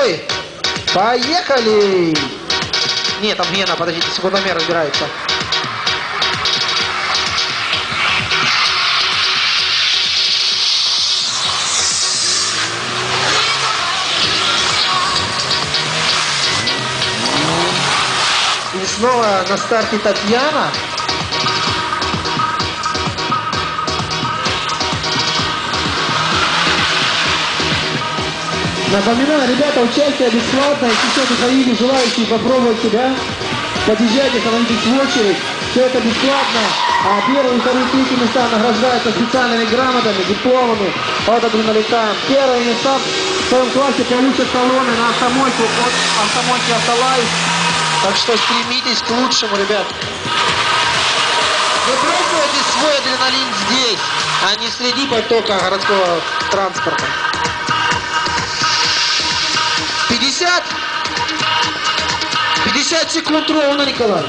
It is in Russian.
Бой! Поехали! Нет, там Гена, подождите, секундомер разбирается. И снова на старте Татьяна. Напоминаю, ребята, участие бесплатное. Если что-то заявили желающие попробовать себя, подъезжайте, становитесь в очередь. Все это бесплатно. А первые, вторые, третьи места награждаются специальными грамотами, дипломами от Адреналитайм. Первые места в своем классе получат талоны на автомойку от автомойки Автолайф. Так что стремитесь к лучшему, ребят. Вы пробуете свой адреналин здесь, а не среди потока городского транспорта. 50 секунд ровно, Николай.